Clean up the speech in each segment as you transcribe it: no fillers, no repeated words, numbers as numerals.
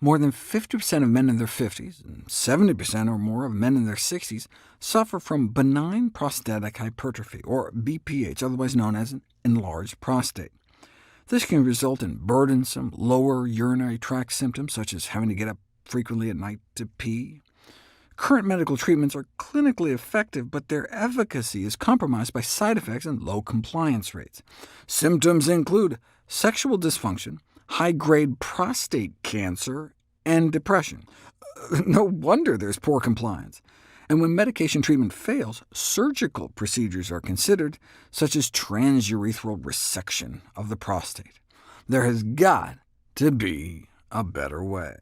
More than 50% of men in their 50s, and 70% or more of men in their 60s, suffer from benign prostatic hypertrophy, or BPH, otherwise known as an enlarged prostate. This can result in burdensome lower urinary tract symptoms, such as having to get up frequently at night to pee. Current medical treatments are clinically effective, but their efficacy is compromised by side effects and low compliance rates. Symptoms include sexual dysfunction, high-grade prostate cancer, and depression. No wonder there's poor compliance. And when medication treatment fails, surgical procedures are considered, such as transurethral resection of the prostate. There has got to be a better way.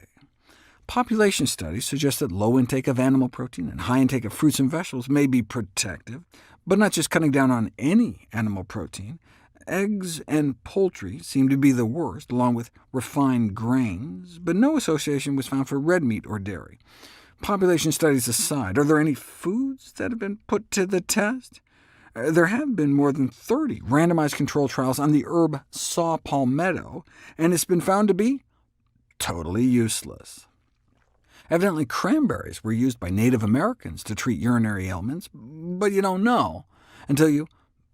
Population studies suggest that low intake of animal protein and high intake of fruits and vegetables may be protective, but not just cutting down on any animal protein. Eggs and poultry seem to be the worst, along with refined grains, but no association was found for red meat or dairy. Population studies aside, are there any foods that have been put to the test? There have been more than 30 randomized controlled trials on the herb saw palmetto, and it's been found to be totally useless. Evidently, cranberries were used by Native Americans to treat urinary ailments, but you don't know until you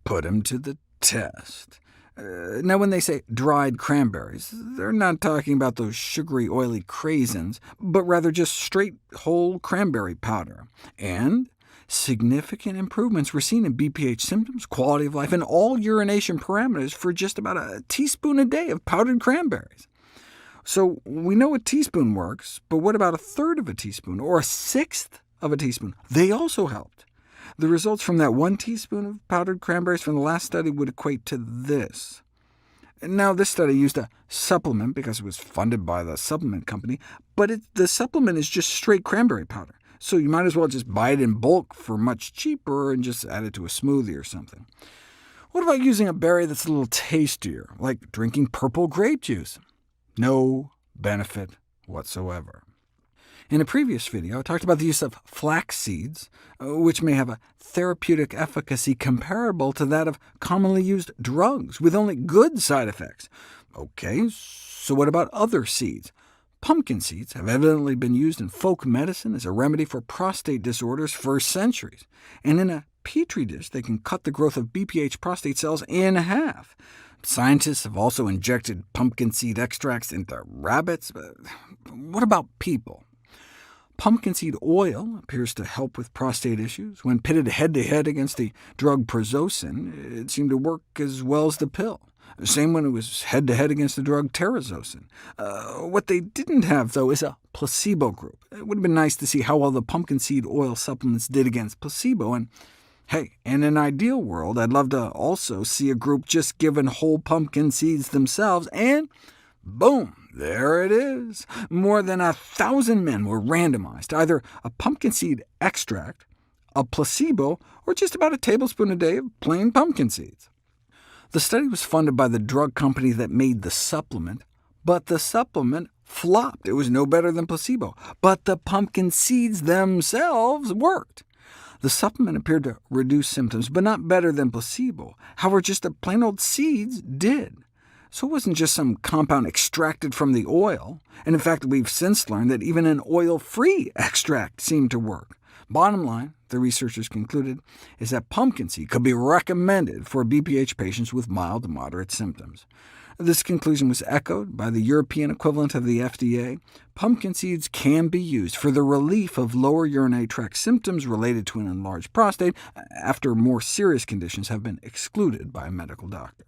put them to the test. Now, when they say dried cranberries, they're not talking about those sugary, oily craisins, but rather just straight whole cranberry powder. And significant improvements were seen in BPH symptoms, quality of life, and all urination parameters for just about a teaspoon a day of powdered cranberries. So we know a teaspoon works, but what about a third of a teaspoon, or a sixth of a teaspoon? They also helped. The results from that 1 teaspoon of powdered cranberries from the last study would equate to this. Now, this study used a supplement because it was funded by the supplement company, but the supplement is just straight cranberry powder, so you might as well just buy it in bulk for much cheaper and just add it to a smoothie or something. What about using a berry that's a little tastier, like drinking purple grape juice? No benefit whatsoever. In a previous video, I talked about the use of flax seeds, which may have a therapeutic efficacy comparable to that of commonly used drugs, with only good side effects. OK, so what about other seeds? Pumpkin seeds have evidently been used in folk medicine as a remedy for prostate disorders for centuries, and in a petri dish they can cut the growth of BPH prostate cells in half. Scientists have also injected pumpkin seed extracts into rabbits, but what about people? Pumpkin seed oil appears to help with prostate issues. When pitted head-to-head against the drug prazosin, it seemed to work as well as the pill. Same when it was head-to-head against the drug terazosin. What they didn't have, though, is a placebo group. It would have been nice to see how well the pumpkin seed oil supplements did against placebo, and hey, in an ideal world, I'd love to also see a group just given whole pumpkin seeds themselves, and boom, there it is. More than 1,000 men were randomized to either a pumpkin seed extract, a placebo, or just about a tablespoon a day of plain pumpkin seeds. The study was funded by the drug company that made the supplement, but the supplement flopped. It was no better than placebo, but the pumpkin seeds themselves worked. The supplement appeared to reduce symptoms, but not better than placebo. However, just the plain old seeds did. So it wasn't just some compound extracted from the oil, and in fact we've since learned that even an oil-free extract seemed to work. Bottom line, the researchers concluded, is that pumpkin seed could be recommended for BPH patients with mild to moderate symptoms. This conclusion was echoed by the European equivalent of the FDA. Pumpkin seeds can be used for the relief of lower urinary tract symptoms related to an enlarged prostate, after more serious conditions have been excluded by a medical doctor.